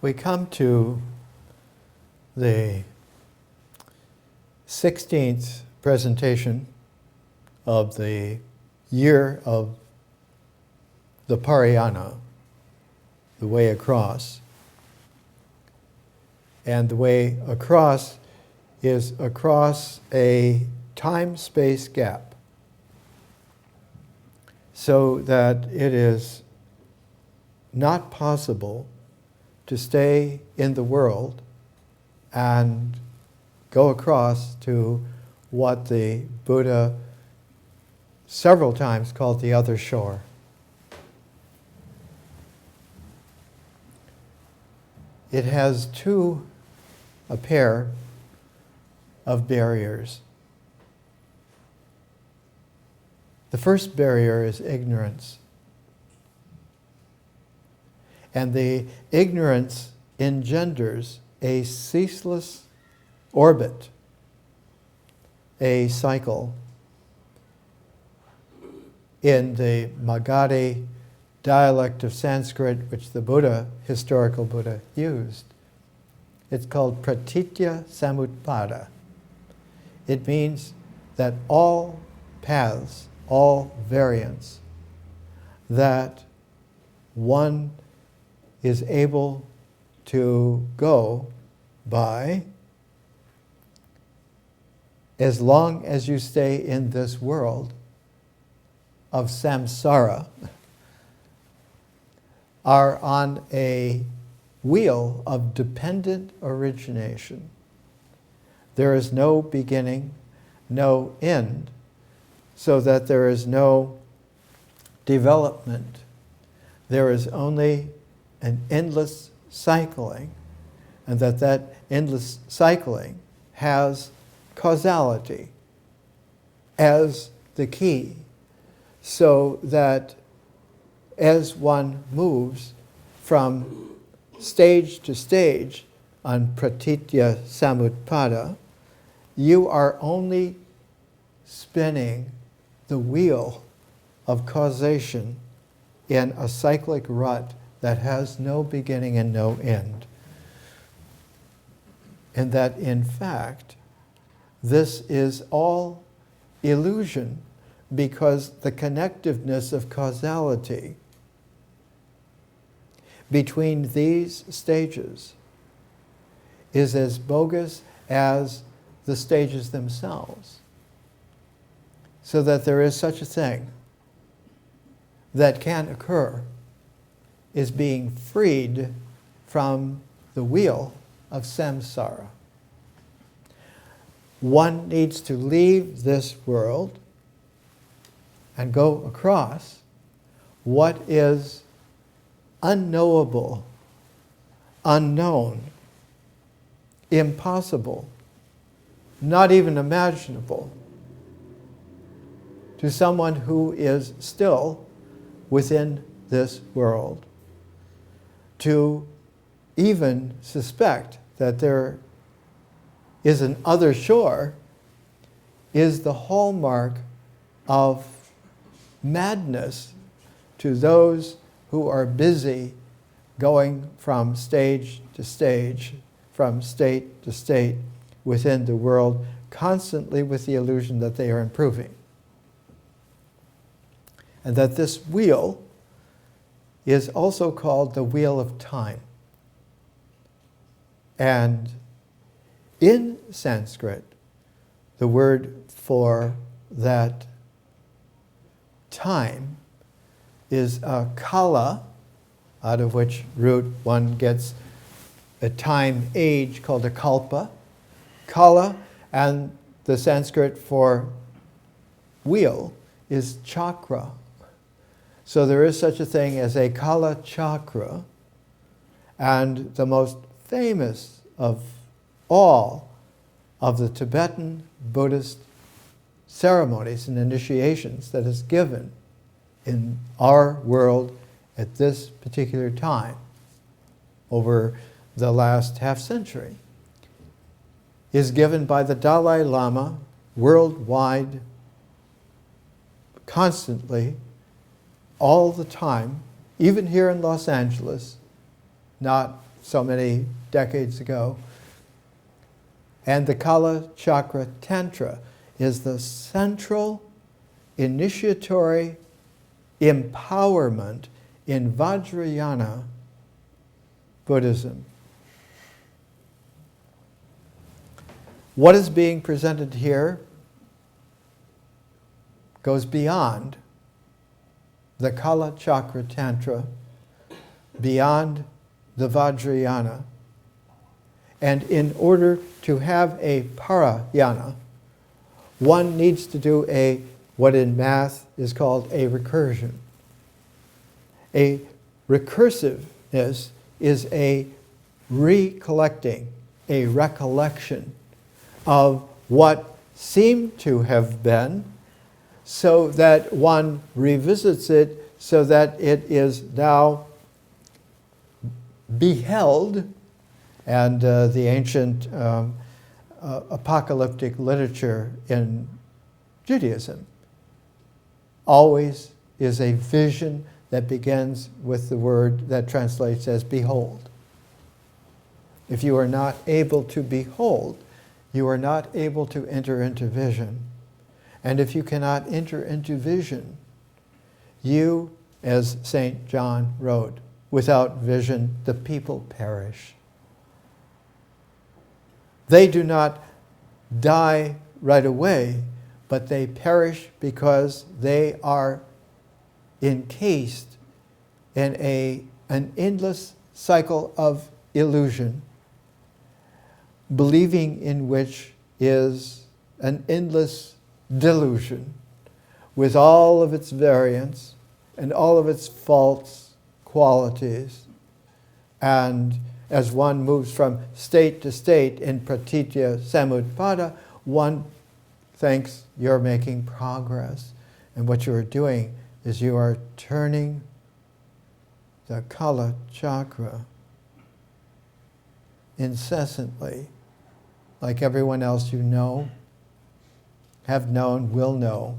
We come to the 16th presentation of the year of the Parayana, the way across. And the way across is across a time-space gap, so that it is not possible to stay in the world and go across to what the Buddha several times called the other shore. It has a pair of barriers. The first barrier is ignorance. And the ignorance engenders a ceaseless orbit, a cycle. In the Magadhi dialect of Sanskrit, which the historical Buddha, used, it's called pratitya samutpada. It means that all paths, all variants that one is able to go by, as long as you stay in this world of samsara, are on a wheel of dependent origination. There is no beginning, no end, so that there is no development. There is only an endless cycling, and that endless cycling has causality as the key, so that as one moves from stage to stage on pratitya samutpada, you are only spinning the wheel of causation in a cyclic rut that has no beginning and no end. And that, in fact, this is all illusion, because the connectiveness of causality between these stages is as bogus as the stages themselves. So that there is such a thing that can occur is being freed from the wheel of samsara. One needs to leave this world and go across what is unknowable, unknown, impossible, not even imaginable to someone who is still within this world. To even suspect that there is an other shore is the hallmark of madness to those who are busy going from stage to stage, from state to state within the world, constantly with the illusion that they are improving. And that this wheel is also called the wheel of time. And in Sanskrit, the word for that time is a kala, out of which root one gets a time age called a kalpa. Kala, and the Sanskrit for wheel is chakra. So there is such a thing as a kala chakra, and the most famous of all of the Tibetan Buddhist ceremonies and initiations that is given in our world at this particular time over the last half century is given by the Dalai Lama worldwide, constantly, all the time, even here in Los Angeles, not so many decades ago. And the Kala Chakra Tantra is the central initiatory empowerment in Vajrayana Buddhism. What is being presented here goes beyond the Kala Chakra Tantra, beyond the Vajrayana. And in order to have a Parayana, one needs to do what in math is called a recursion. A recursiveness is a recollecting, a recollection of what seemed to have been, so that one revisits it so that it is now beheld. And the ancient apocalyptic literature in Judaism always is a vision that begins with the word that translates as behold. If you are not able to behold, you are not able to enter into vision. And if you cannot enter into vision, you, as St. John wrote, without vision, the people perish. They do not die right away, but they perish because they are encased in an endless cycle of illusion, believing in which is an endless delusion with all of its variants and all of its false qualities. And as one moves from state to state in pratitya samutpada, one thinks you're making progress. And what you are doing is you are turning the Kala chakra incessantly, like everyone else you know, have known, will know.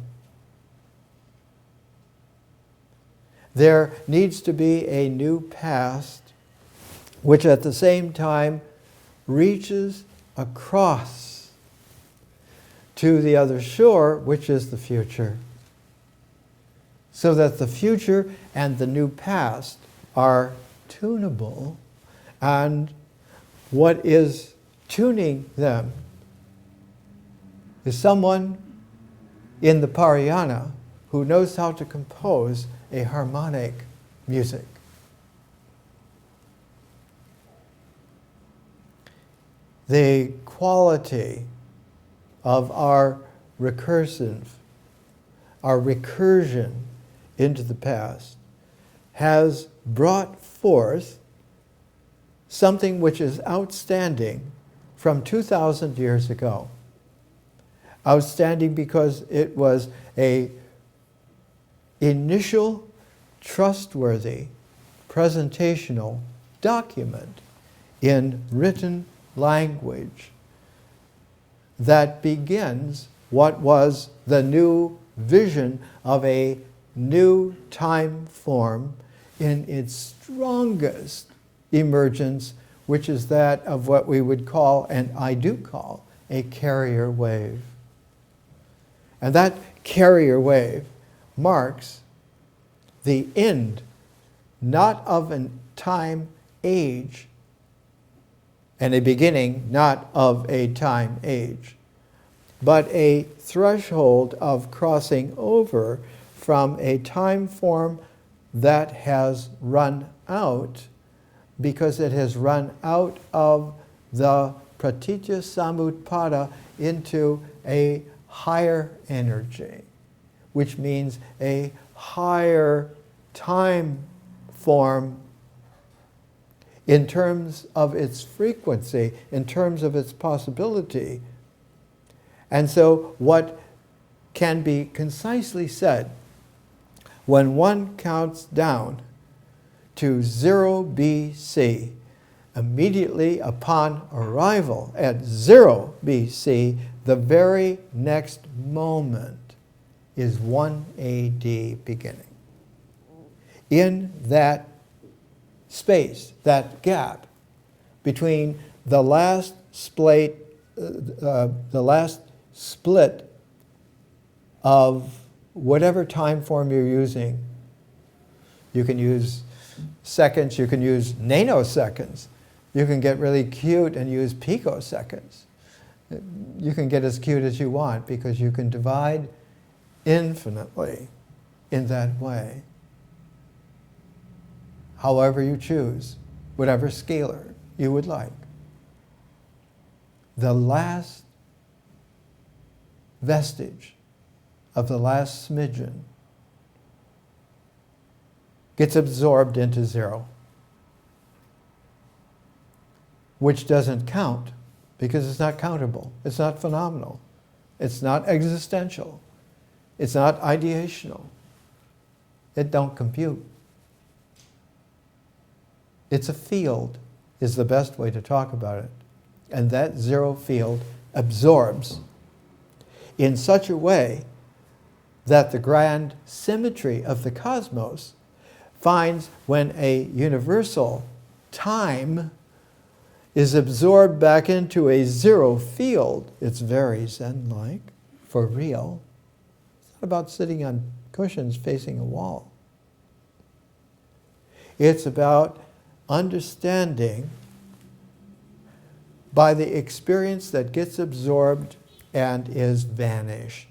There needs to be a new past which at the same time reaches across to the other shore, which is the future. So that the future and the new past are tunable, and what is tuning them is someone in the Parayana who knows how to compose a harmonic music. The quality of our recursion into the past has brought forth something which is outstanding from 2,000 years ago. Outstanding because it was an initial, trustworthy, presentational document in written language that begins what was the new vision of a new time form in its strongest emergence, which is that of what we would call, and I do call, a carrier wave. And that carrier wave marks the end, not of a time age, and a beginning not of a time age, but a threshold of crossing over from a time form that has run out because it has run out of the pratitya samutpada into a higher energy, which means a higher time form in terms of its frequency, in terms of its possibility. And so what can be concisely said when one counts down to 0 BC, immediately upon arrival at 0 BC, the very next moment is 1 AD beginning. In that space, that gap, between the last split of whatever time form you're using. You can use seconds, you can use nanoseconds. You can get really cute and use picoseconds. You can get as cute as you want because you can divide infinitely in that way. However you choose, whatever scalar you would like. The last vestige of the last smidgen gets absorbed into zero, which doesn't count because it's not countable, it's not phenomenal, it's not existential, it's not ideational, it don't compute. It's a field, is the best way to talk about it. And that zero field absorbs in such a way that the grand symmetry of the cosmos finds when a universal time is absorbed back into a zero field, it's very Zen-like, for real. It's not about sitting on cushions facing a wall. It's about understanding by the experience that gets absorbed and is vanished.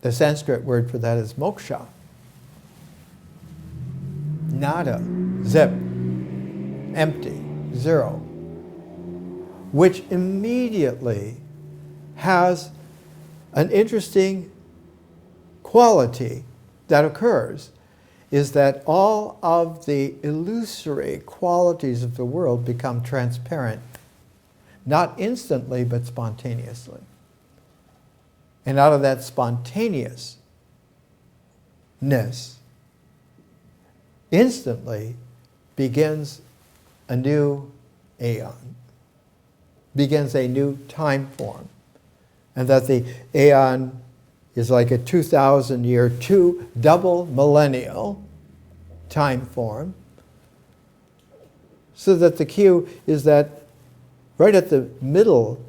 The Sanskrit word for that is moksha. Nada, zip, empty, zero, which immediately has an interesting quality that occurs, is that all of the illusory qualities of the world become transparent, not instantly, but spontaneously. And out of that spontaneousness, instantly begins a new aeon, begins a new time form. And that the aeon is like a 2,000-year, double millennial time form. So that the cue is that right at the middle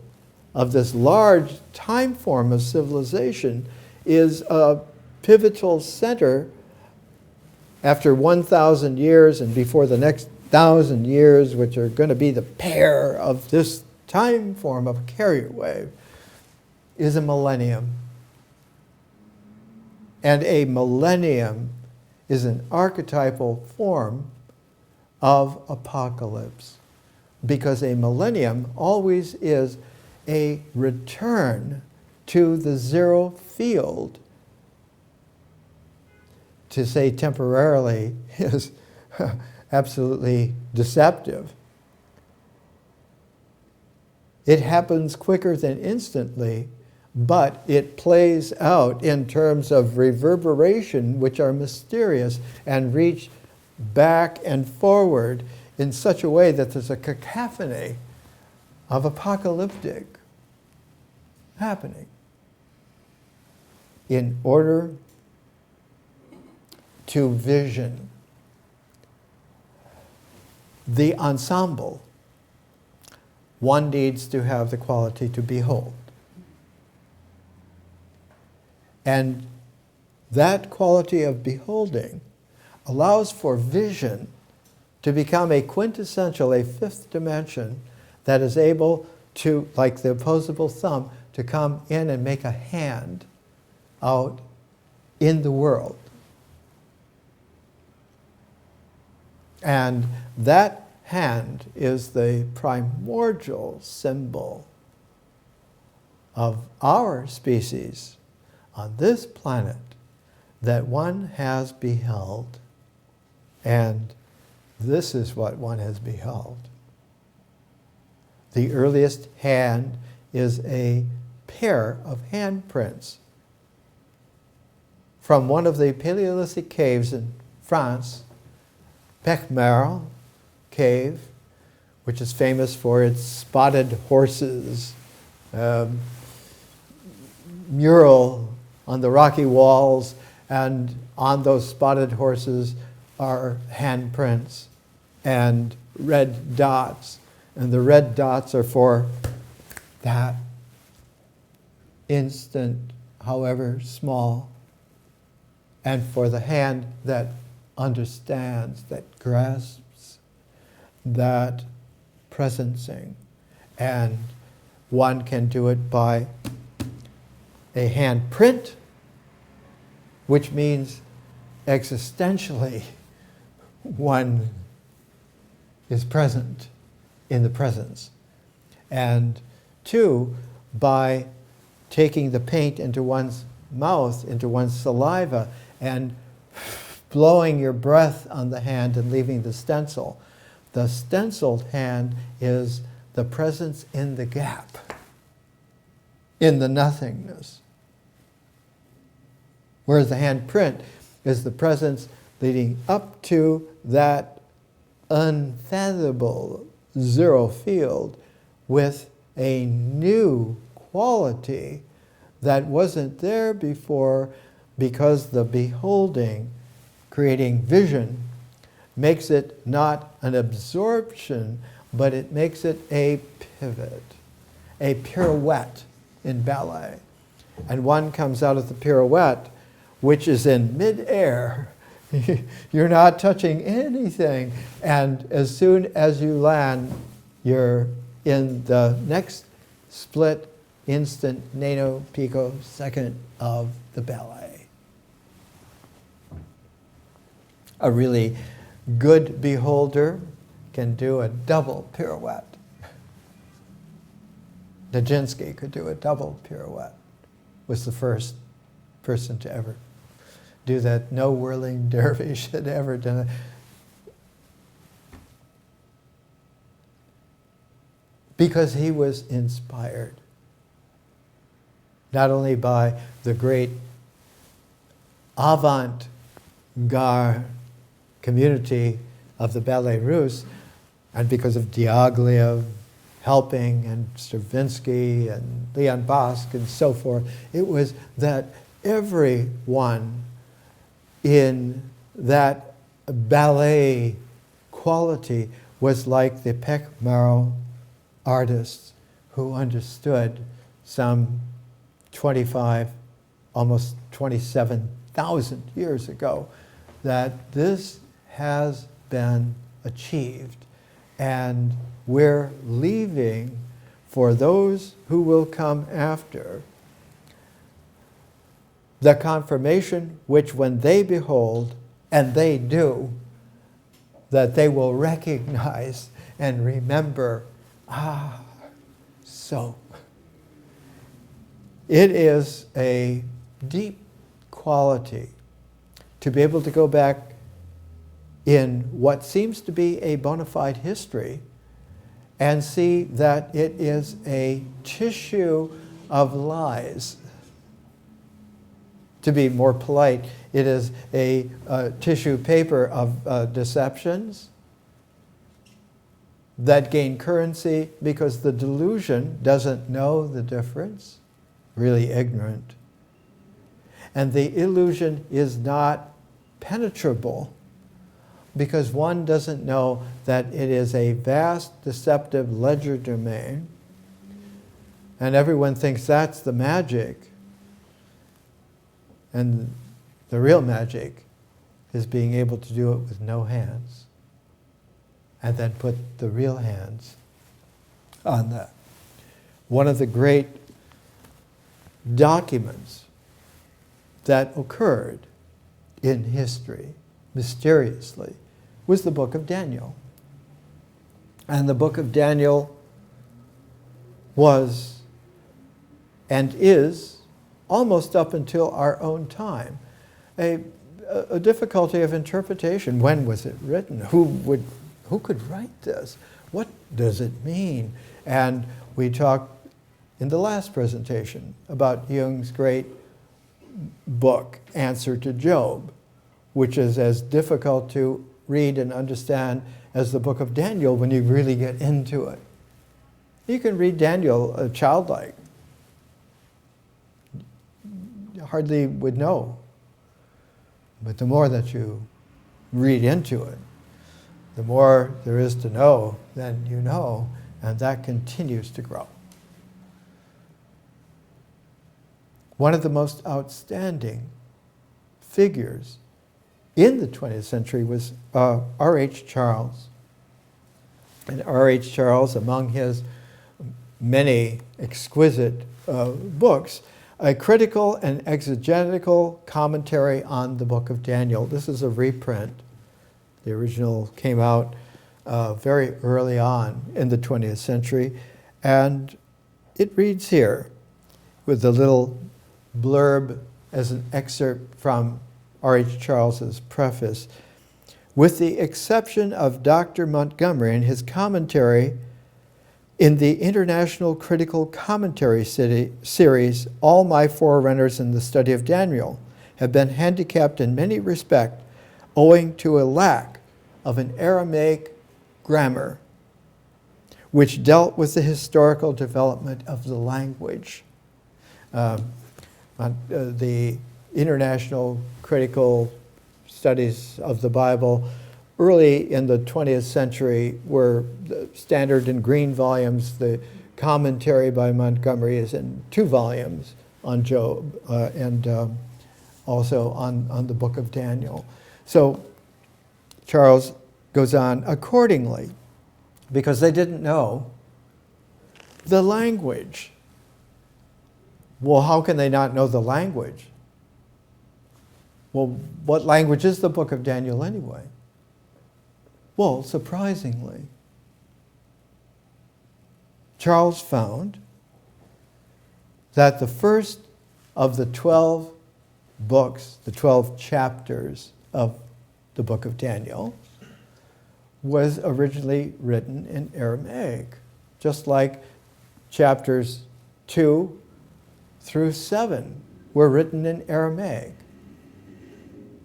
of this large time form of civilization is a pivotal center after 1,000 years and before the next 1,000 years, which are going to be the pair of this time form of carrier wave, is a millennium. And a millennium is an archetypal form of apocalypse, because a millennium always is a return to the zero field. To say temporarily is absolutely deceptive. It happens quicker than instantly, but it plays out in terms of reverberation, which are mysterious and reach back and forward in such a way that there's a cacophony of apocalyptic happening in order to vision the ensemble. One needs to have the quality to behold. And that quality of beholding allows for vision to become a quintessential, a fifth dimension that is able to, like the opposable thumb, to come in and make a hand out in the world. And that hand is the primordial symbol of our species on this planet that one has beheld. And this is what one has beheld. The earliest hand is a pair of handprints from one of the Paleolithic caves in France, Pechmerle cave, which is famous for its spotted horses, mural on the rocky walls, and on those spotted horses are handprints. And red dots. And the red dots are for that instant, however small, and for the hand that understands, that grasps that presencing. And one can do it by a hand print, which means existentially one is present in the presence. And two, by taking the paint into one's mouth, into one's saliva, and blowing your breath on the hand and leaving the stencil. The stenciled hand is the presence in the gap, in the nothingness. Whereas the hand print is the presence leading up to that unfathomable zero field with a new quality that wasn't there before, because the beholding, creating vision, makes it not an absorption, but it makes it a pivot, a pirouette in ballet. And one comes out of the pirouette, which is in midair. You're not touching anything. And as soon as you land, you're in the next split instant nano picosecond of the ballet. A really good beholder can do a double pirouette. Nijinsky could do a double pirouette. Was the first person to ever do that. No whirling dervish had ever done it. Because he was inspired not only by the great avant-garde community of the Ballet Russe, and because of Diaghilev helping, and Stravinsky and Leon Bosc and so forth, it was that everyone in that ballet quality was like the Pech Marrow artists who understood some 25, almost 27,000 years ago that this has been achieved, and we're leaving for those who will come after the confirmation which when they behold, and they do, that they will recognize and remember, so. It is a deep quality to be able to go back in what seems to be a bona fide history and see that it is a tissue of lies. To be more polite, it is a tissue paper of deceptions that gain currency because the delusion doesn't know the difference, really ignorant. And the illusion is not penetrable because one doesn't know that it is a vast deceptive ledger domain, and everyone thinks that's the magic. And the real magic is being able to do it with no hands, and then put the real hands on that. One of the great documents that occurred in history, mysteriously, was the book of Daniel. And the book of Daniel was and is, almost up until our own time, a difficulty of interpretation. When was it written? Who could write this? What does it mean? And we talked in the last presentation about Jung's great book, Answer to Job, which is as difficult to read and understand as the book of Daniel when you really get into it. You can read Daniel childlike. You hardly would know. But the more that you read into it, The more there is to know, then you know, and that continues to grow. One of the most outstanding figures in the 20th century was R.H. Charles. And R.H. Charles, among his many exquisite books, a critical and exegetical commentary on the book of Daniel. This is a reprint. The original came out very early on in the 20th century, and it reads here with a little blurb as an excerpt from R.H. Charles's preface. With the exception of Dr. Montgomery and his commentary in the International Critical Commentary series, all my forerunners in the study of Daniel have been handicapped in many respects owing to a lack of an Aramaic grammar which dealt with the historical development of the language. The International Critical Studies of the Bible early in the 20th century were standard in green volumes. The commentary by Montgomery is in 2 volumes on Job and also on the book of Daniel. So Charles goes on, accordingly, because they didn't know the language. Well, how can they not know the language? Well, what language is the book of Daniel anyway? Well, surprisingly, Charles found that the first of the 12 books, the 12 chapters of the book of Daniel, was originally written in Aramaic, just like chapters 2 through 7 were written in Aramaic.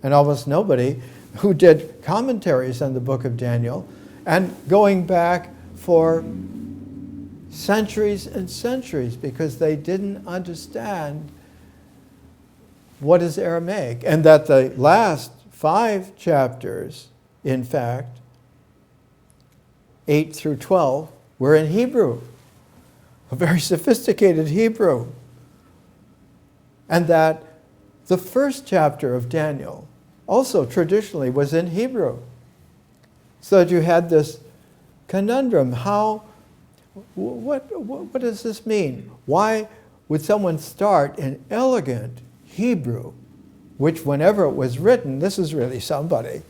And almost nobody who did commentaries on the book of Daniel, and going back for centuries and centuries, because they didn't understand what is Aramaic, and that the last 5 chapters, in fact, 8 through 12, were in Hebrew, a very sophisticated Hebrew. And that the first chapter of Daniel also traditionally was in Hebrew. So that you had this conundrum. What does this mean? Why would someone start in elegant Hebrew, which whenever it was written, this is really somebody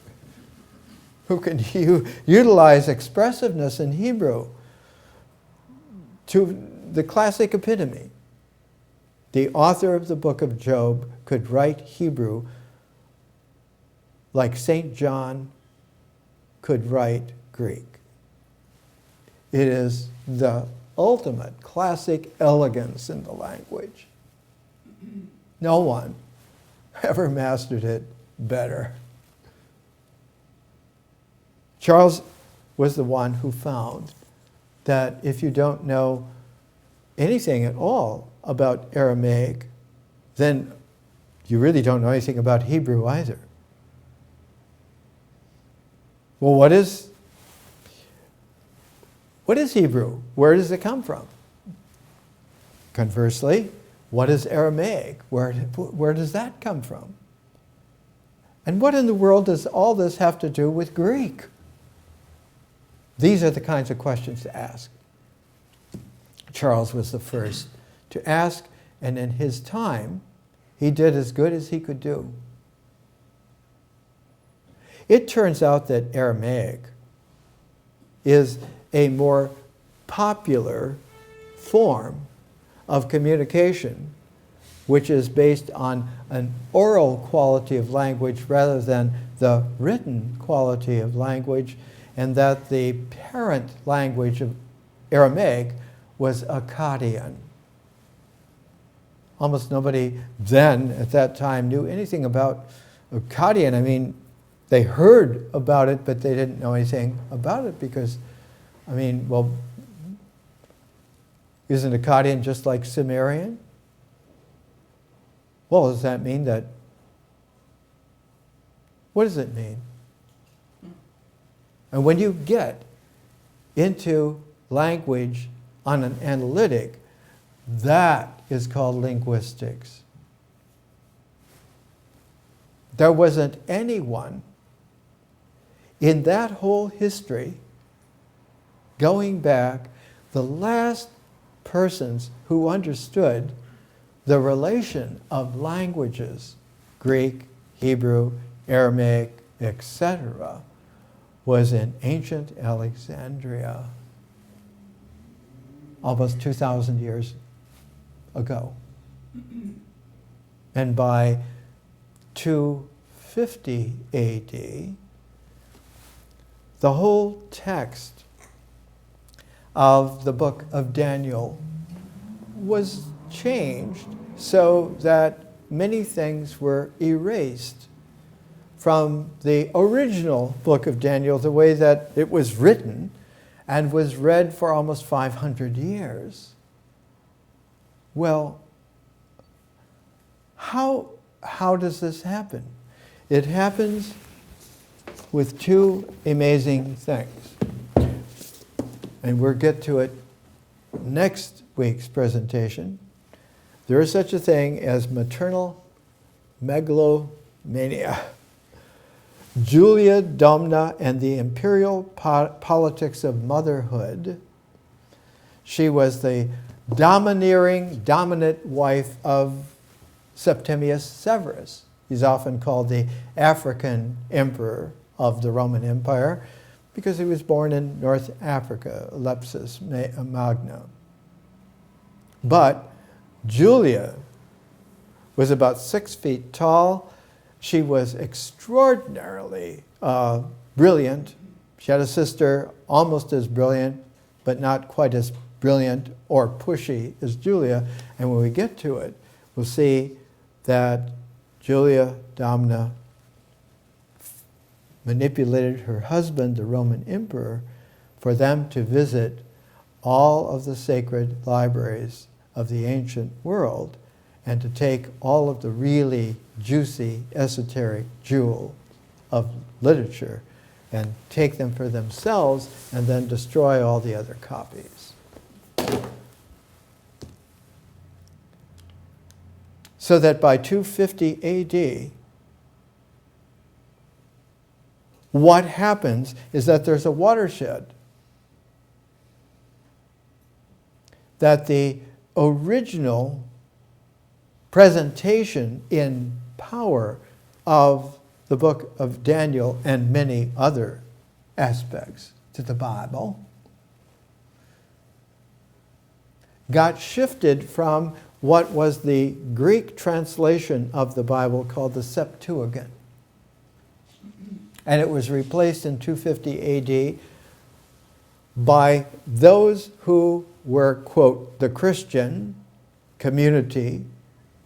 who can utilize expressiveness in Hebrew to the classic epitome. The author of the book of Job could write Hebrew like St. John could write Greek. It is the ultimate classic elegance in the language. No one ever mastered it better. Charles was the one who found that if you don't know anything at all about Aramaic, then you really don't know anything about Hebrew either. Well, what is Hebrew? Where does it come from? Conversely, what is Aramaic? Where does that come from? And what in the world does all this have to do with Greek? These are the kinds of questions to ask. Charles was the first to ask, and in his time, he did as good as he could do. It turns out that Aramaic is a more popular form of communication, which is based on an oral quality of language rather than the written quality of language, and that the parent language of Aramaic was Akkadian. Almost nobody then, at that time, knew anything about Akkadian. I mean, they heard about it, but they didn't know anything about it because, isn't Akkadian just like Sumerian? Well, does that mean that? What does it mean? And when you get into language on an analytic, that is called linguistics. There wasn't anyone in that whole history going back, the last persons who understood the relation of languages, Greek, Hebrew, Aramaic, etc., was in ancient Alexandria, almost 2,000 years ago. And by 250 AD, the whole text of the book of Daniel was changed so that many things were erased from the original book of Daniel, the way that it was written and was read for almost 500 years. Well, how does this happen? It happens with two amazing things. And we'll get to it next week's presentation. There is such a thing as maternal megalomania. Julia Domna and the imperial politics of motherhood. She was the dominant wife of Septimius Severus. He's often called the African emperor of the Roman Empire because he was born in North Africa, Lepsis Magna. But Julia was about 6 feet tall. She was extraordinarily brilliant. She had a sister almost as brilliant, but not quite as brilliant or pushy as Julia. And when we get to it, we'll see that Julia Domna manipulated her husband, the Roman emperor, for them to visit all of the sacred libraries of the ancient world and to take all of the really juicy, esoteric jewel of literature and take them for themselves and then destroy all the other copies. So that by 250 AD, what happens is that there's a watershed. That the original presentation in power of the book of Daniel and many other aspects to the Bible got shifted from what was the Greek translation of the Bible called the Septuagint. And it was replaced in 250 AD by those who were, quote, the Christian community,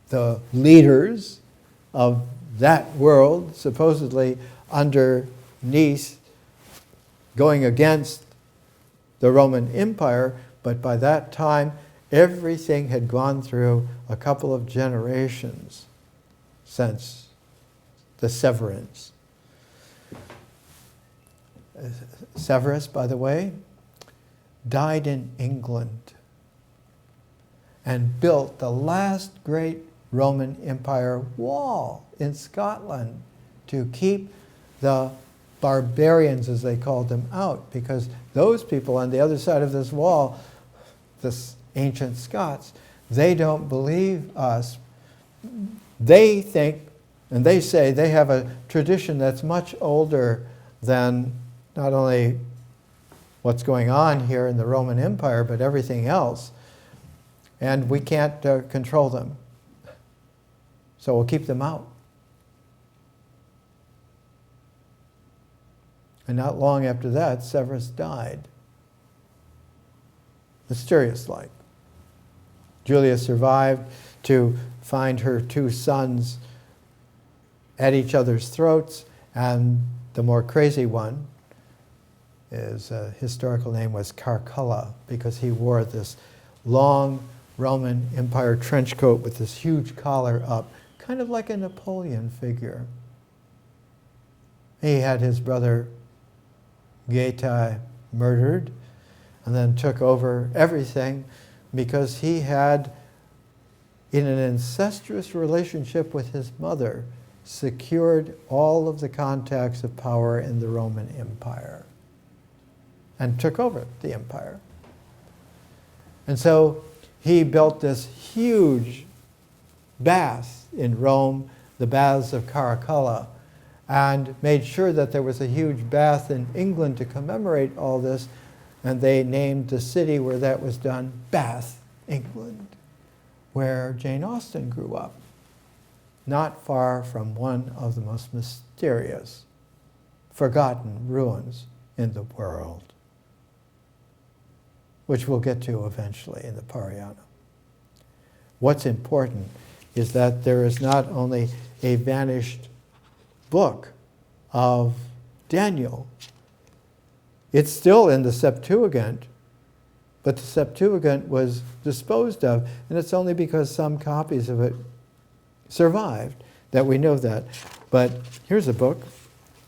the leaders of that world, supposedly underneath, going against the Roman Empire, but by that time, everything had gone through a couple of generations since the severance. Severus, by the way, died in England and built the last great Roman Empire wall in Scotland to keep the barbarians, as they called them, out, because those people on the other side of this wall, this ancient Scots, they don't believe us. They think, and they say, they have a tradition that's much older than not only what's going on here in the Roman Empire, but everything else. And we can't control them. So we'll keep them out. And not long after that, Severus died. Mysterious-like. Julia survived to find her two sons at each other's throats, and the more crazy one, his historical name was Caracalla, because he wore this long Roman Empire trench coat with this huge collar up, kind of like a Napoleon figure. He had his brother Geta murdered and then took over everything because he had, in an incestuous relationship with his mother, secured all of the contacts of power in the Roman Empire and took over the empire. And so he built this huge bath in Rome, the Baths of Caracalla, and made sure that there was a huge bath in England to commemorate all this, and they named the city where that was done Bath, England, where Jane Austen grew up, not far from one of the most mysterious, forgotten ruins in the world, which we'll get to eventually in the Parayana. What's important is that there is not only a vanished book of Daniel, it's still in the Septuagint, but the Septuagint was disposed of, and it's only because some copies of it survived that we know that. But here's a book,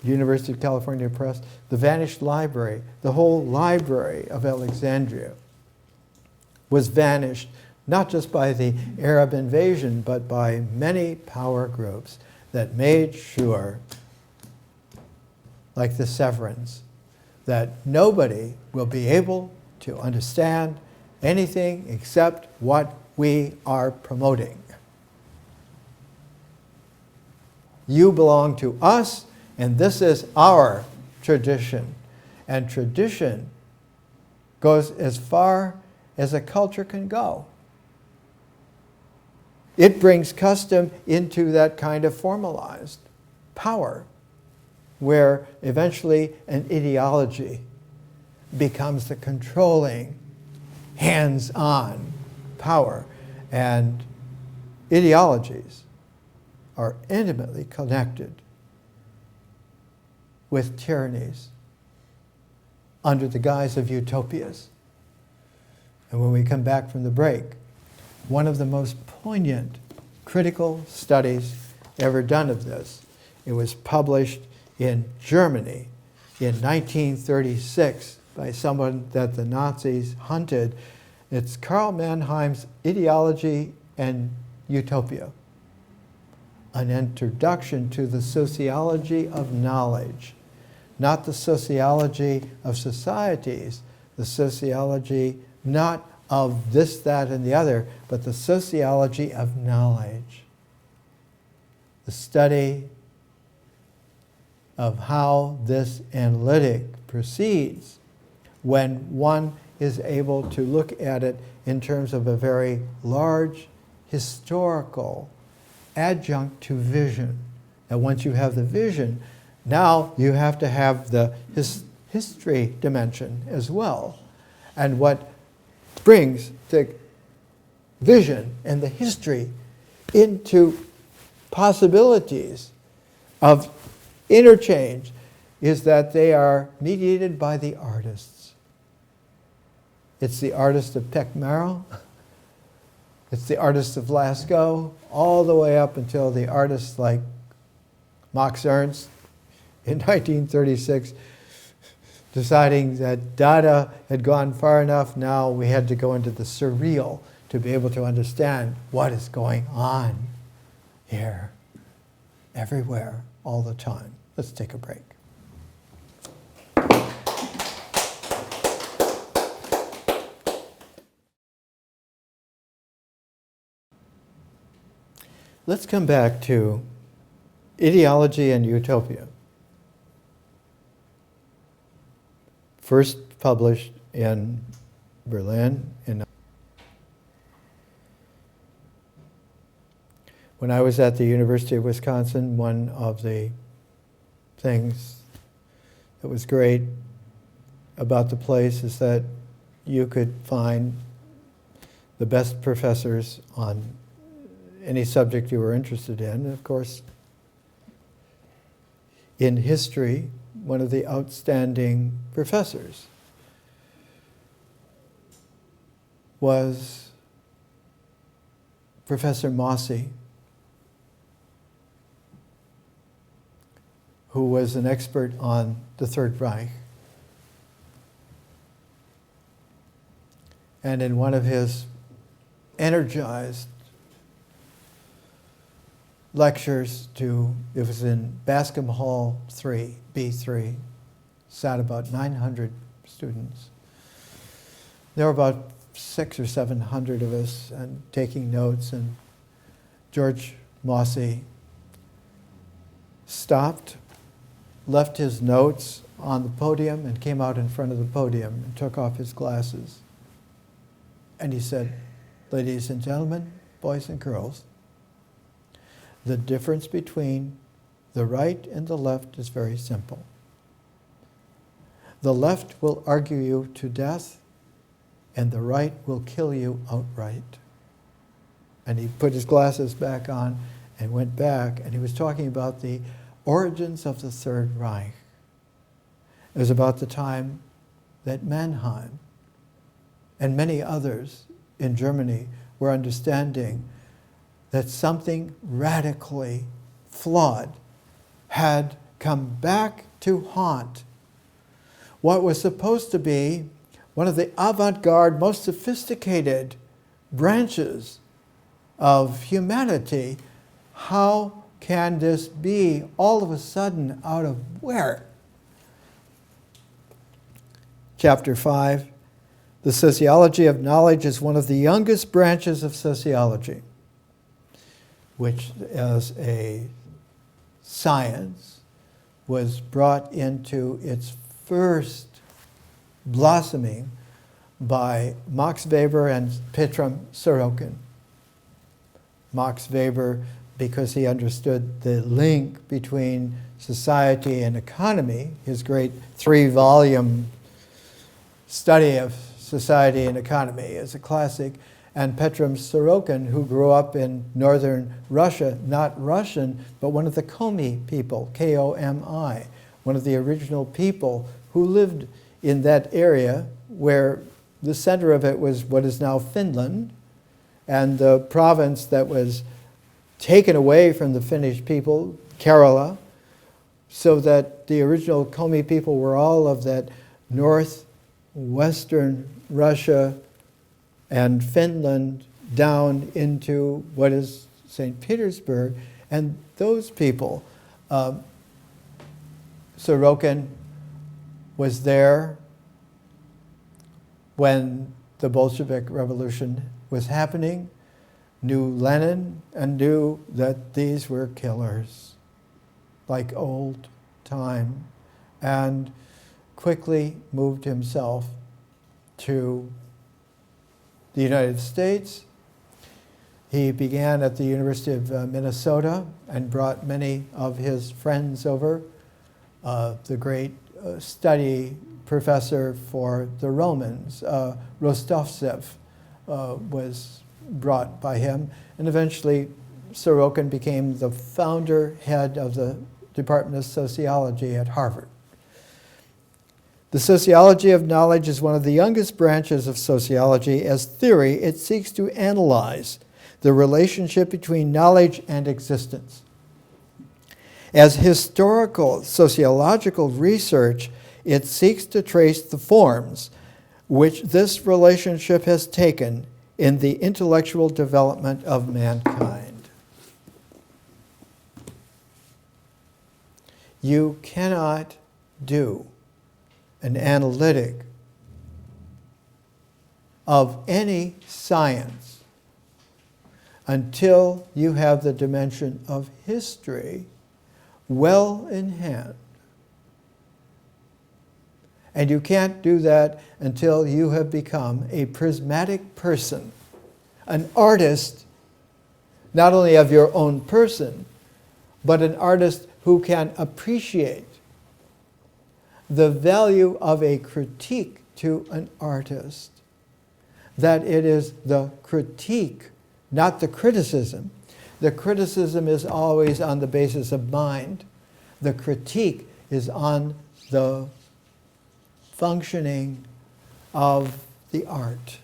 University of California Press, The Vanished Library. The whole library of Alexandria was vanished, not just by the Arab invasion, but by many power groups that made sure, like the Severans, that nobody will be able to understand anything except what we are promoting. You belong to us, and this is our tradition. And tradition goes as far as a culture can go. It brings custom into that kind of formalized power, where eventually an ideology becomes the controlling, hands-on power. And ideologies are intimately connected with tyrannies under the guise of utopias. And when we come back from the break, one of the most poignant critical studies ever done of this, it was published in Germany in 1936 by someone that the Nazis hunted. It's Karl Mannheim's Ideology and Utopia, an introduction to the sociology of knowledge, not the sociology of societies, the sociology not of this, that, and the other, but the sociology of knowledge, the study of how this analytic proceeds when one is able to look at it in terms of a very large historical adjunct to vision. And once you have the vision, now you have to have the history dimension as well. And what brings the vision and the history into possibilities of interchange is that they are mediated by the artists. It's the artist of Pechmerel, it's the artist of Lascaux, all the way up until the artists like Max Ernst in 1936, deciding that Dada had gone far enough. Now we had to go into the surreal to be able to understand what is going on here, everywhere, all the time. Let's take a break. Let's come back to Ideology and Utopia. First published in Berlin when I was at the University of Wisconsin. One of the things that was great about the place is that you could find the best professors on any subject you were interested in. And of course, in history, one of the outstanding professors was Professor Mossy, who was an expert on the Third Reich And in one of his energized lectures it was in Bascom Hall 3, B3, sat about 900 students. There were about 600 or 700 of us and taking notes, and George Mossy stopped, left his notes on the podium, and came out in front of the podium and took off his glasses. And he said, "Ladies and gentlemen, boys and girls, the difference between the right and the left is very simple. The left will argue you to death, and the right will kill you outright." And he put his glasses back on and went back, and he was talking about the origins of the Third Reich. It was about the time that Mannheim and many others in Germany were understanding that something radically flawed had come back to haunt what was supposed to be one of the avant-garde, most sophisticated branches of humanity. How can this be all of a sudden out of where? Chapter 5, the sociology of knowledge is one of the youngest branches of sociology, which as a science was brought into its first blossoming by Max Weber and Petram Sorokin. Max Weber, because he understood the link between society and economy, his great 3-volume study of society and economy is a classic, and Petram Sorokin, who grew up in northern Russia, not Russian, but one of the Komi people, K-O-M-I, one of the original people who lived in that area where the center of it was what is now Finland, and the province that was taken away from the Finnish people, Kerala, so that the original Komi people were all of that northwestern Russia and Finland down into what is St. Petersburg. And those people, Sorokin was there when the Bolshevik Revolution was happening, knew Lenin, and knew that these were killers, like old time, and quickly moved himself to the United States. He began at the University of Minnesota and brought many of his friends over. The great study professor for the Romans, Rostovtsev, was brought by him. And eventually Sorokin became the founder head of the Department of Sociology at Harvard. The sociology of knowledge is one of the youngest branches of sociology. As theory, it seeks to analyze the relationship between knowledge and existence. As historical sociological research, it seeks to trace the forms which this relationship has taken in the intellectual development of mankind. You cannot do an analytic of any science until you have the dimension of history well in hand. And you can't do that until you have become a prismatic person, an artist, not only of your own person, but an artist who can appreciate the value of a critique to an artist. That it is the critique, not the criticism. The criticism is always on the basis of mind. The critique is on the functioning of the art.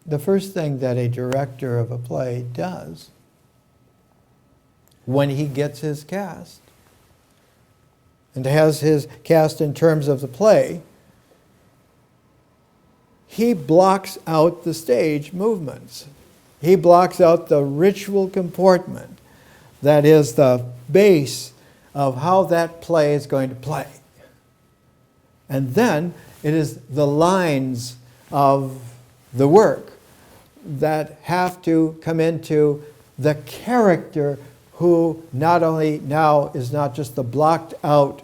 The first thing that a director of a play does when he gets his cast and has his cast in terms of the play he blocks out the stage movements. He blocks out the ritual comportment that is the base of how that play is going to play. And then it is the lines of the work that have to come into the character who not only now is not just the blocked out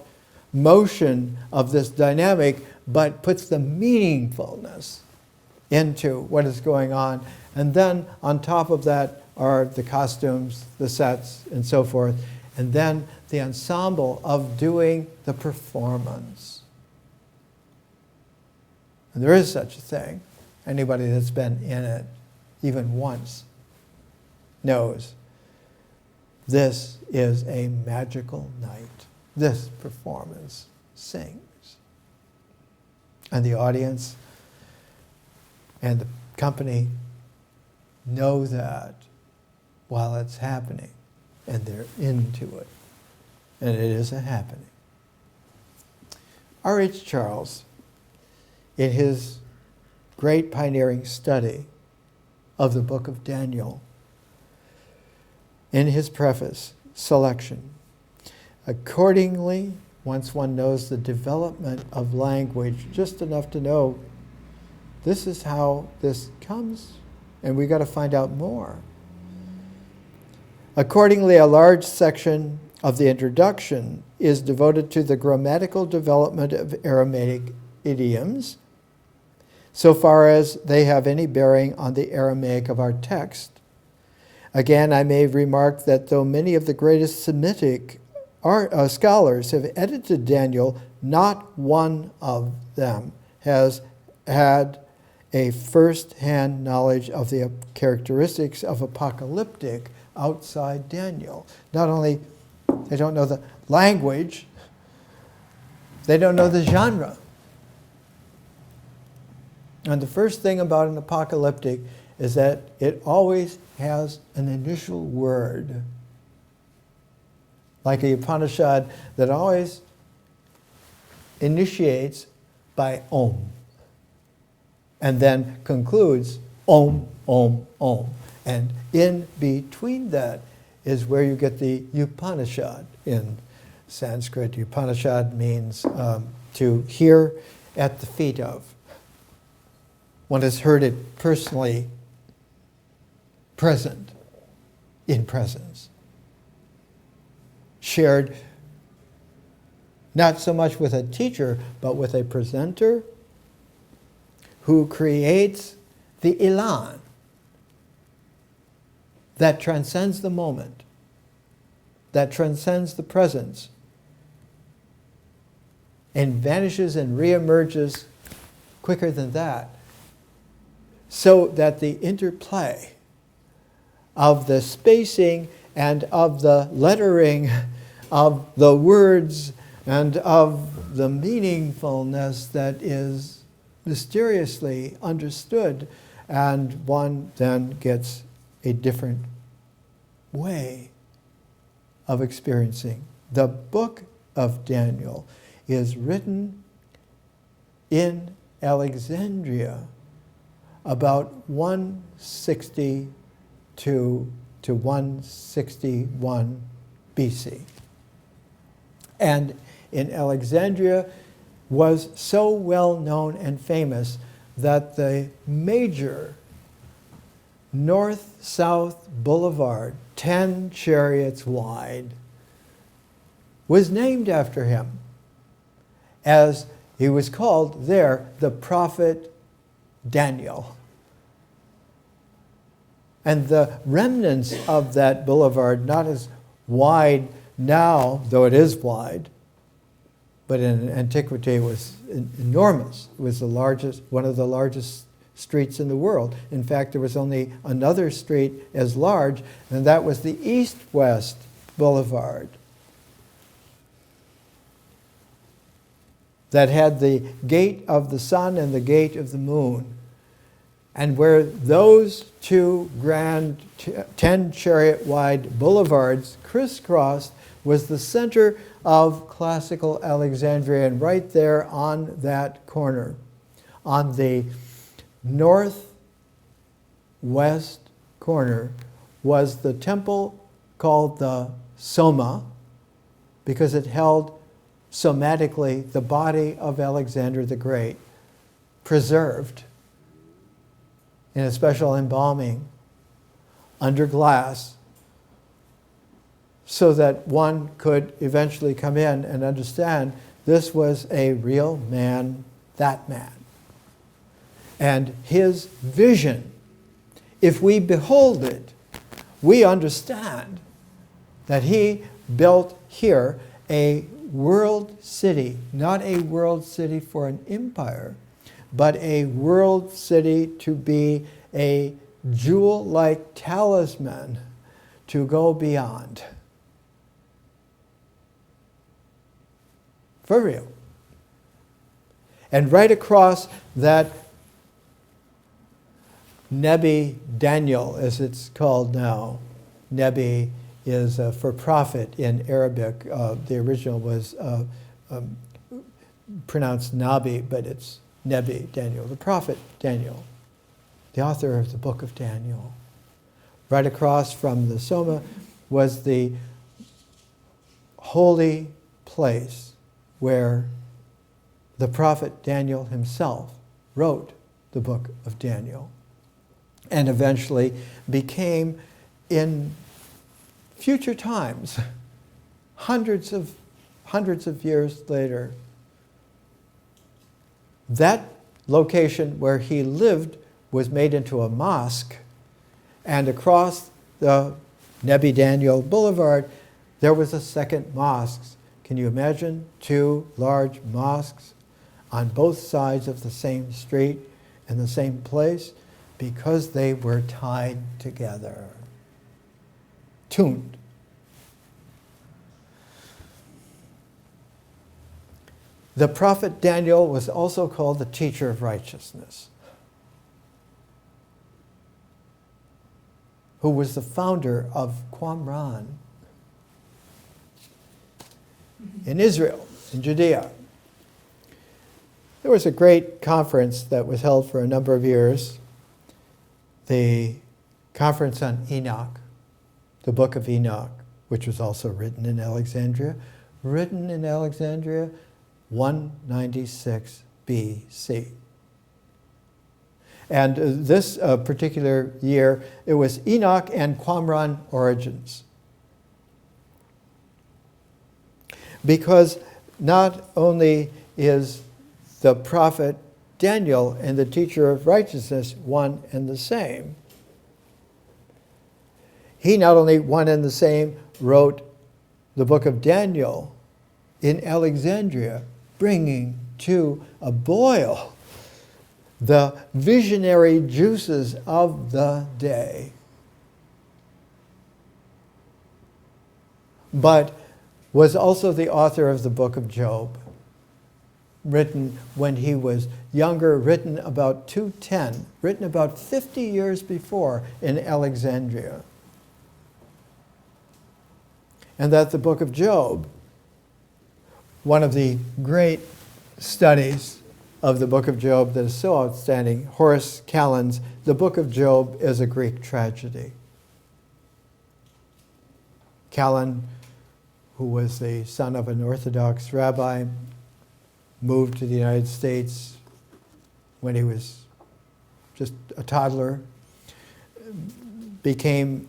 motion of this dynamic, but puts the meaningfulness into what is going on. And then on top of that are the costumes, the sets, and so forth. And then the ensemble of doing the performance. And there is such a thing. Anybody that's been in it even once knows this is a magical night. This performance sings. And the audience and the company know that while it's happening, and they're into it. And it is a happening. R.H. Charles, in his great pioneering study of the book of Daniel, in his preface, selection, accordingly, once one knows the development of language, just enough to know this is how this comes, and we got to find out more. Accordingly, a large section of the introduction is devoted to the grammatical development of Aramaic idioms, so far as they have any bearing on the Aramaic of our text. Again, I may remark that though many of the greatest Semitic scholars have edited Daniel, not one of them has had a first-hand knowledge of the characteristics of apocalyptic outside Daniel. Not only they don't know the language, they don't know the genre. And the first thing about an apocalyptic is that it always has an initial word. Like a Upanishad that always initiates by Om. And then concludes Om, Om, Om. And in between that is where you get the Upanishad in Sanskrit. Upanishad means to hear at the feet of. One has heard it personally present, in presence. Shared not so much with a teacher, but with a presenter who creates the elan that transcends the moment, that transcends the presence, and vanishes and reemerges quicker than that, so that the interplay of the spacing and of the lettering of the words and of the meaningfulness that is mysteriously understood, and one then gets a different way of experiencing. The book of Daniel is written in Alexandria about 162 to 161 BC. And in Alexandria was so well known and famous that the major north-south boulevard, 10 chariots wide, was named after him, as he was called there the prophet Daniel. And the remnants of that boulevard, not as wide now, though it is wide, but in antiquity it was enormous. It was the largest, one of the largest streets in the world. In fact, there was only another street as large, and that was the East-West Boulevard that had the gate of the sun and the gate of the moon. And where those two grand 10-chariot-wide boulevards crisscrossed was the center of classical Alexandria, and right there on that corner, on the northwest corner was the temple called the Soma, because it held somatically the body of Alexander the Great, preserved in a special embalming under glass, so that one could eventually come in and understand this was a real man, that man. And his vision, if we behold it, we understand that he built here a world city, not a world city for an empire, but a world city to be a jewel-like talisman to go beyond. For real. And right across that Nebi Daniel, as it's called now, Nebi is for prophet in Arabic. The original was pronounced Nabi, but it's Nebi Daniel, the prophet Daniel, the author of the book of Daniel. Right across from the Soma was the holy place where the prophet Daniel himself wrote the book of Daniel, and eventually became, in future times, hundreds of years later, that location where he lived was made into a mosque, and across the Nebi Daniel Boulevard there was a second mosque. Can you imagine 2 large mosques on both sides of the same street in the same place? Because they were tied together, tuned. The prophet Daniel was also called the teacher of righteousness, who was the founder of Qumran in Israel, in Judea. There was a great conference that was held for a number of years, the Conference on Enoch, the Book of Enoch, which was also written in Alexandria, 196 BC. And this particular year, it was Enoch and Qumran origins. Because not only is the prophet Daniel and the teacher of righteousness one and the same, he not only one and the same wrote the book of Daniel in Alexandria, bringing to a boil the visionary juices of the day, but was also the author of the book of Job, written when he was younger, written about 210, written about 50 years before in Alexandria. And that the book of Job, one of the great studies of the book of Job that is so outstanding, Horace Callan's The Book of Job is a Greek Tragedy. Callan, who was the son of an Orthodox rabbi, moved to the United States when he was just a toddler, became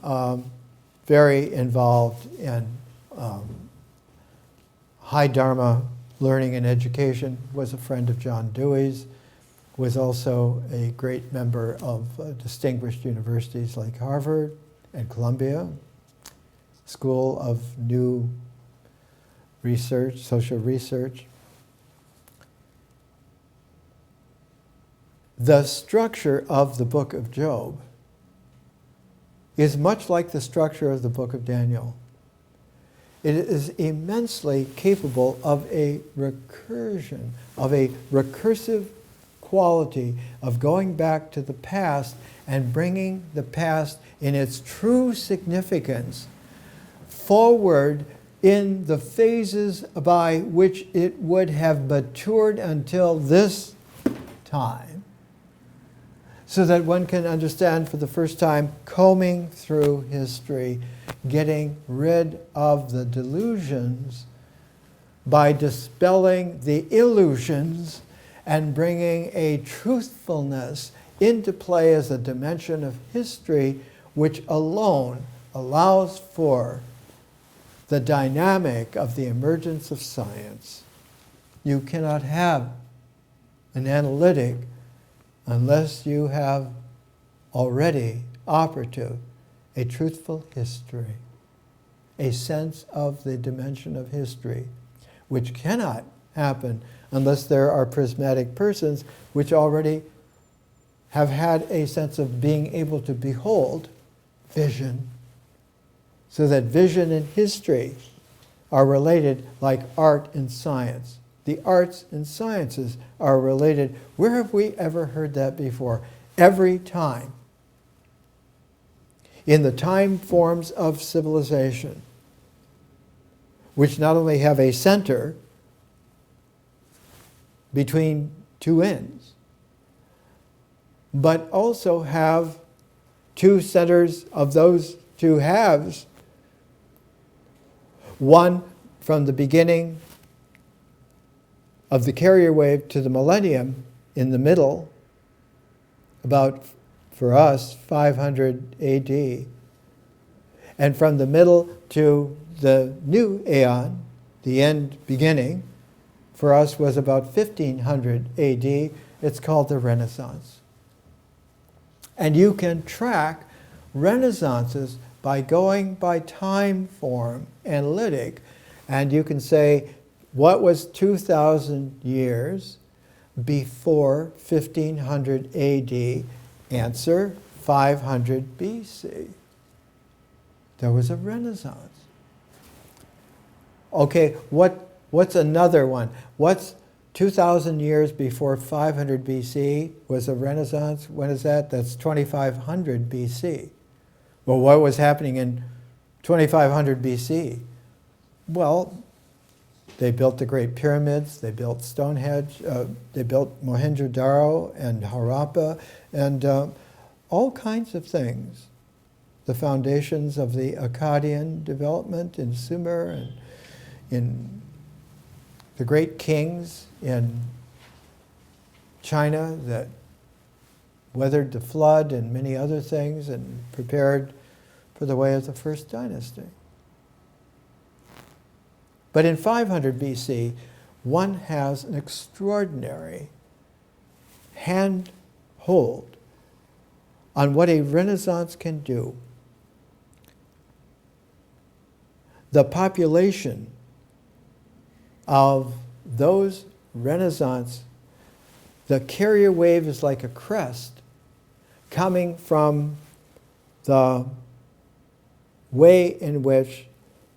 very involved in high Dharma learning and education, was a friend of John Dewey's, was also a great member of distinguished universities like Harvard and Columbia, School of New Research, Social Research. The structure of the book of Job is much like the structure of the book of Daniel. It is immensely capable of a recursion, of a recursive quality of going back to the past and bringing the past in its true significance forward in the phases by which it would have matured until this time, so that one can understand for the first time, combing through history, getting rid of the delusions by dispelling the illusions and bringing a truthfulness into play as a dimension of history which alone allows for the dynamic of the emergence of science. You cannot have an analytic unless you have already operative a truthful history, a sense of the dimension of history, which cannot happen unless there are prismatic persons which already have had a sense of being able to behold vision, so that vision and history are related like art and science. The arts and sciences are related. Where have we ever heard that before? Every time. In the time forms of civilization, which not only have a center between two ends, but also have two centers of those two halves, one from the beginning of the carrier wave to the millennium in the middle, about, for us, 500 AD. And from the middle to the new aeon, the end beginning, for us was about 1500 AD. It's called the Renaissance. And you can track Renaissances by going by time form analytic, and you can say, what was 2,000 years before 1500 AD? Answer, 500 BC. There was a Renaissance. Okay, what's another one? What's 2,000 years before 500 BC was a Renaissance? When is that? That's 2500 BC. Well, what was happening in 2500 BC? Well, they built the Great Pyramids, they built Stonehenge, they built Mohenjo-Daro and Harappa, and all kinds of things. The foundations of the Akkadian development in Sumer, and in the great kings in China that weathered the flood and many other things and prepared for the way of the first dynasty. But in 500 BC, one has an extraordinary handhold on what a Renaissance can do. The population of those Renaissance, the carrier wave is like a crest coming from the way in which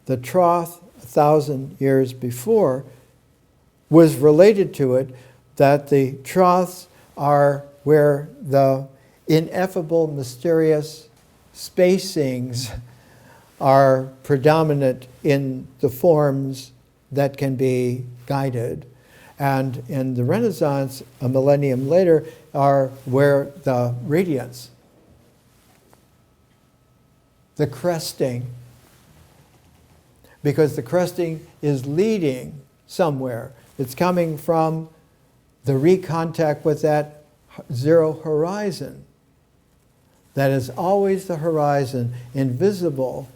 the trough 1,000 years before was related to it, that the troughs are where the ineffable, mysterious spacings are predominant in the forms that can be guided. And in the Renaissance, a millennium later, are where the radiance, the cresting, because the cresting is leading somewhere. It's coming from the recontact with that zero horizon. That is always the horizon, invisible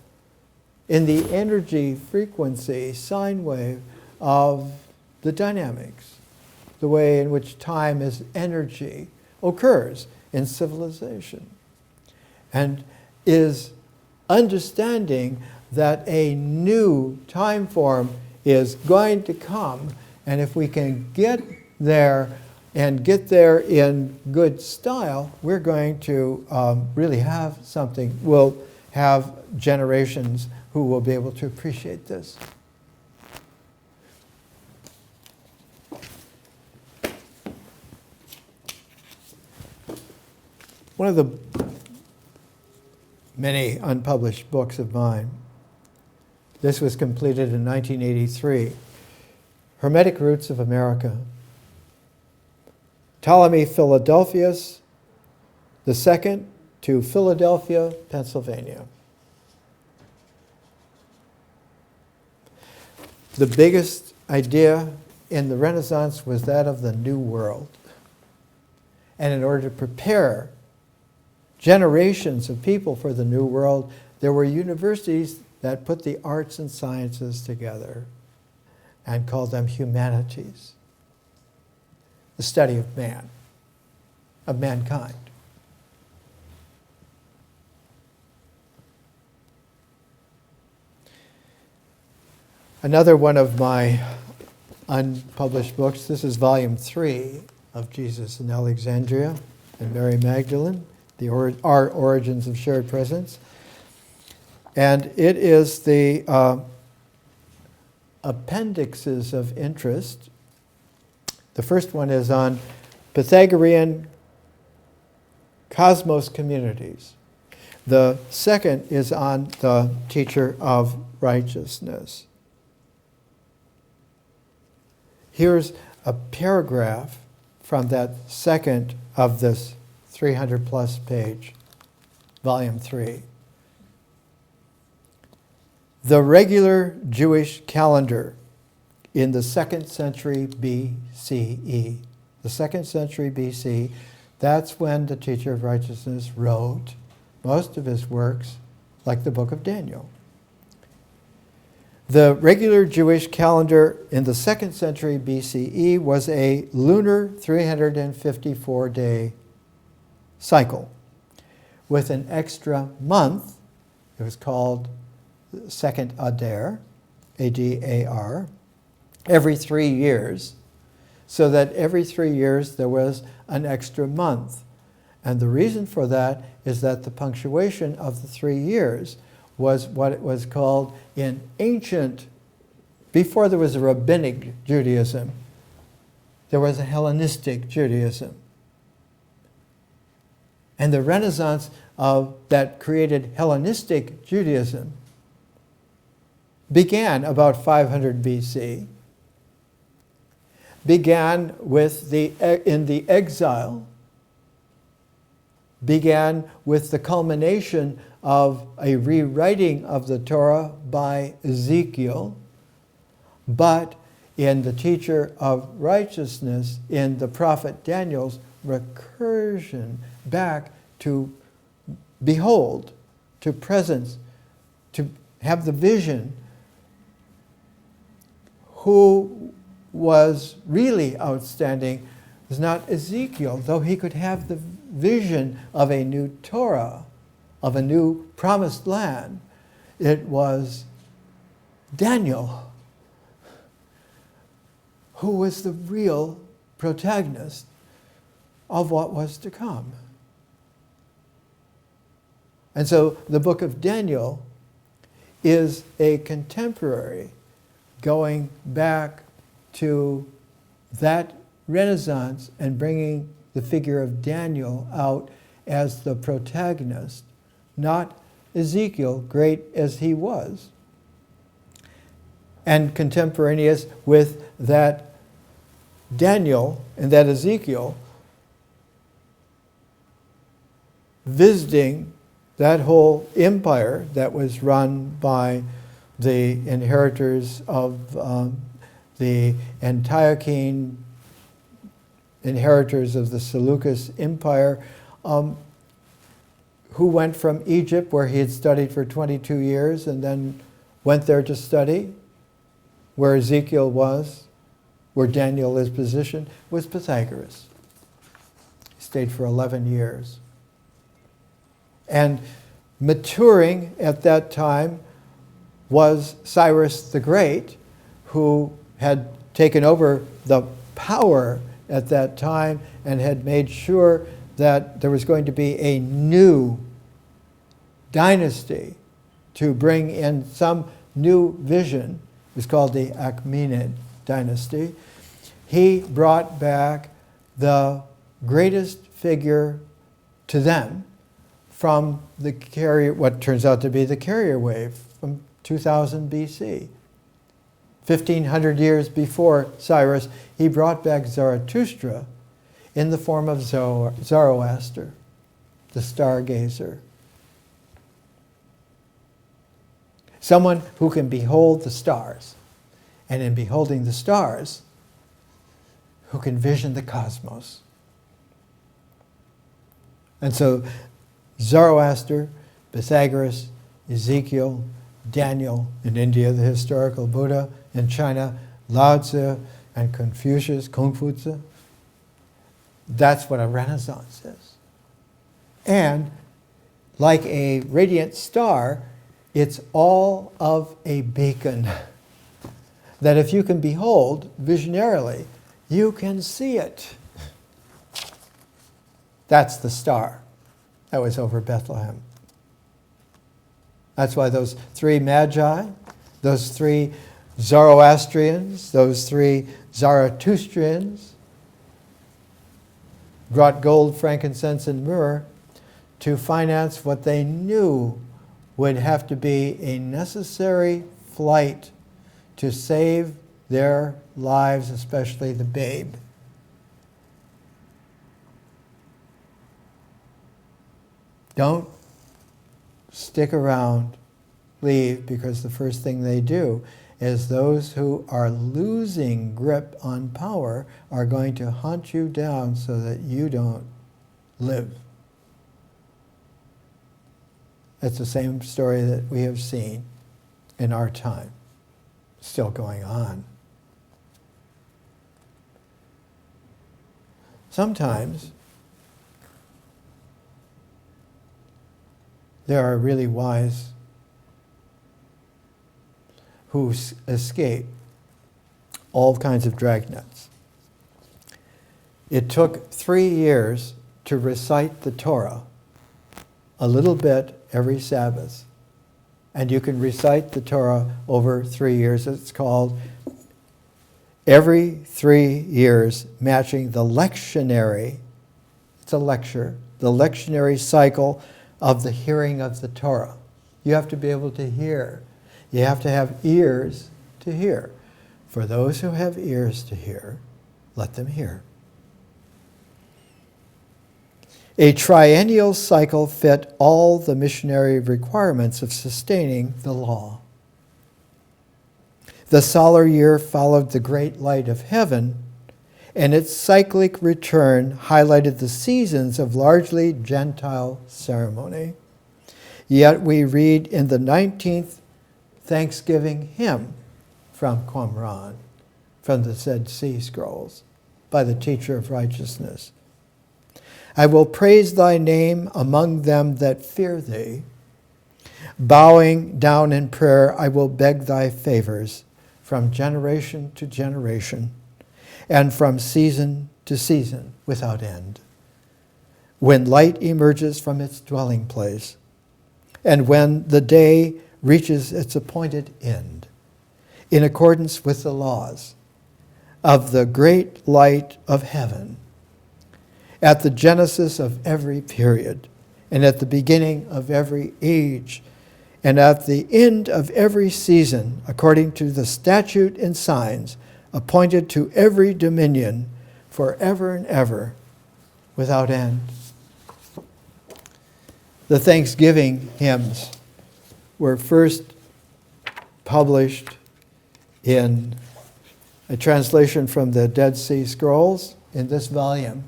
in the energy frequency, sine wave of the dynamics. The way in which time as energy occurs in civilization. And is understanding that a new time form is going to come, and if we can get there and get there in good style, we're going to really have something. We'll have generations who will be able to appreciate this. One of the many unpublished books of mine, this was completed in 1983, Hermetic Roots of America. Ptolemy Philadelphus II to Philadelphia, Pennsylvania. The biggest idea in the Renaissance was that of the New World. And in order to prepare generations of people for the New World, there were universities that put the arts and sciences together and called them humanities. The study of man, of mankind. Another one of my unpublished books, this is volume 3 of Jesus in Alexandria and Mary Magdalene, Our Origins of Shared Presence. And it is the appendixes of interest. The first one is on Pythagorean cosmos communities. The second is on the teacher of righteousness. Here's a paragraph from that second of this 300 plus page, volume 3. The regular Jewish calendar in the 2nd century BCE. The 2nd century BC, that's when the teacher of righteousness wrote most of his works, like the book of Daniel. The regular Jewish calendar in the 2nd century BCE was a lunar 354-day cycle with an extra month. It was called Second Adar, A-D-A-R, every 3 years, so that every 3 years there was an extra month. And the reason for that is that the punctuation of the 3 years was what it was called in ancient, before there was a rabbinic Judaism, there was a Hellenistic Judaism. And the Renaissance that created Hellenistic Judaism began about 500 BC, began with in the exile, began with the culmination of a rewriting of the Torah by Ezekiel, but in the teacher of righteousness, in the prophet Daniel's recursion back to behold, to presence, to have the vision. Who was really outstanding was not Ezekiel, though he could have the vision of a new Torah, of a new promised land. It was Daniel who was the real protagonist of what was to come. And so the book of Daniel is a contemporary going back to that Renaissance and bringing the figure of Daniel out as the protagonist, not Ezekiel, great as he was, and contemporaneous with that Daniel and that Ezekiel visiting that whole empire that was run by the inheritors of the Antiochene inheritors of the Seleucus Empire, who went from Egypt, where he had studied for 22 years, and then went there to study, where Ezekiel was, where Daniel is positioned, was Pythagoras. He stayed for 11 years. And maturing at that time was Cyrus the Great, who had taken over the power at that time and had made sure that there was going to be a new dynasty to bring in some new vision. It was called the Achaemenid dynasty. He brought back the greatest figure to them from the carrier, what turns out to be the carrier wave from 2000 BC. 1,500 years before Cyrus, he brought back Zarathustra in the form of Zoroaster. the stargazer. Someone who can behold the stars, and in beholding the stars, who can vision the cosmos. And so Zoroaster, Pythagoras, Ezekiel, Daniel in India, the historical Buddha in China, Lao Tzu and Confucius, Confucius, that's what a renaissance is. And like a radiant star, it's all of a beacon that if you can behold visionarily, you can see it. That's the star that was over Bethlehem. That's why those three magi, those three Zoroastrians, those three Zarathustrians brought gold, frankincense, and myrrh to finance what they knew would have to be a necessary flight to save their lives, especially the babe. Don't stick around, leave, because the first thing they do is those who are losing grip on power are going to hunt you down so that you don't live. It's the same story that we have seen in our time, still going on. Sometimes there are really wise who escape all kinds of dragnets. It took 3 years to recite the Torah, a little bit every Sabbath. And you can recite the Torah over 3 years. It's called every 3 years, matching the lectionary, it's a lecture, the lectionary cycle of the hearing of the Torah. You have to be able to hear. You have to have ears to hear. For those who have ears to hear, let them hear. A triennial cycle fit all the missionary requirements of sustaining the law. The solar year followed the great light of heaven, and its cyclic return highlighted the seasons of largely Gentile ceremony. Yet we read in the 19th Thanksgiving hymn from Qumran, from the Dead Sea Scrolls, by the teacher of righteousness. I will praise thy name among them that fear thee. Bowing down in prayer, I will beg thy favors from generation to generation and from season to season without end. When light emerges from its dwelling place and when the day reaches its appointed end, in accordance with the laws of the great light of heaven, at the genesis of every period, and at the beginning of every age, and at the end of every season, according to the statute and signs appointed to every dominion forever and ever, without end. The Thanksgiving hymns were first published in a translation from the Dead Sea Scrolls in this volume,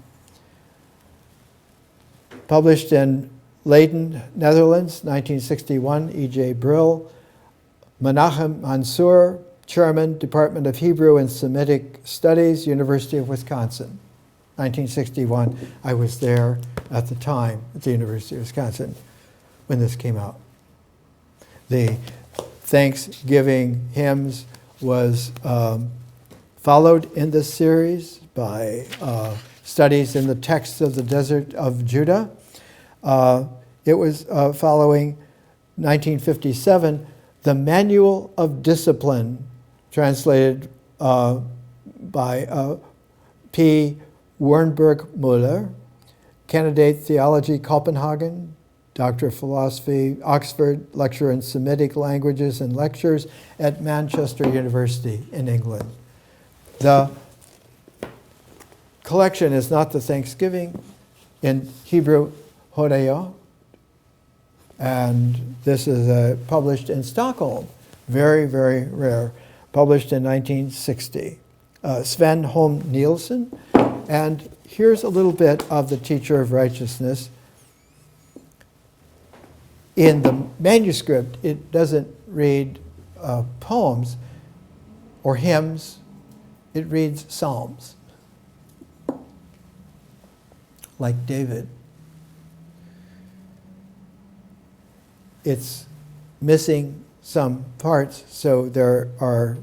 published in Leiden, Netherlands, 1961, E.J. Brill, Menachem Mansour, Chairman, Department of Hebrew and Semitic Studies, University of Wisconsin, 1961. I was there at the time at the University of Wisconsin when this came out. The Thanksgiving hymns was followed in this series by studies in the texts of the Desert of Judah. It was following 1957, the Manual of Discipline, translated by P. Wernberg Muller, candidate theology, Copenhagen, Doctor of Philosophy, Oxford, lecturer in Semitic languages and lectures at Manchester University in England. The collection is not the Thanksgiving in Hebrew, Hodeo. And this is published in Stockholm. Very, very rare. Published in 1960. Sven Holm Nielsen. And here's a little bit of the Teacher of Righteousness. In the manuscript, it doesn't read poems or hymns. It reads psalms, like David. It's missing some parts, so there are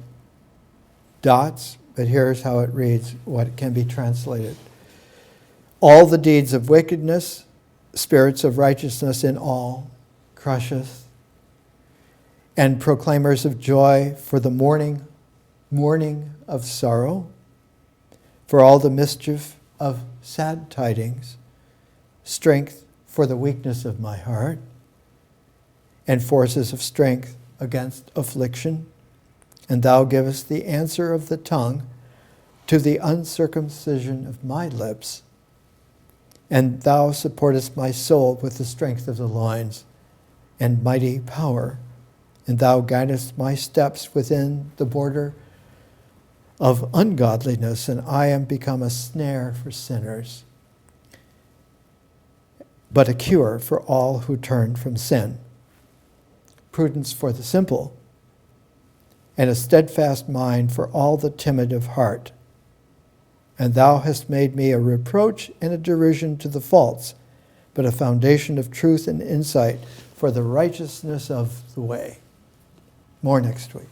dots, but here's how it reads, what can be translated. All the deeds of wickedness, spirits of righteousness in all, crusheth, and proclaimers of joy for the mourning of sorrow, for all the mischief of sad tidings, strength for the weakness of my heart, and forces of strength against affliction. And thou givest the answer of the tongue to the uncircumcision of my lips. And thou supportest my soul with the strength of the loins and mighty power. And thou guidest my steps within the border of ungodliness, and I am become a snare for sinners, but a cure for all who turn from sin. Prudence for the simple, and a steadfast mind for all the timid of heart. And thou hast made me a reproach and a derision to the false, but a foundation of truth and insight for the righteousness of the way. More next week.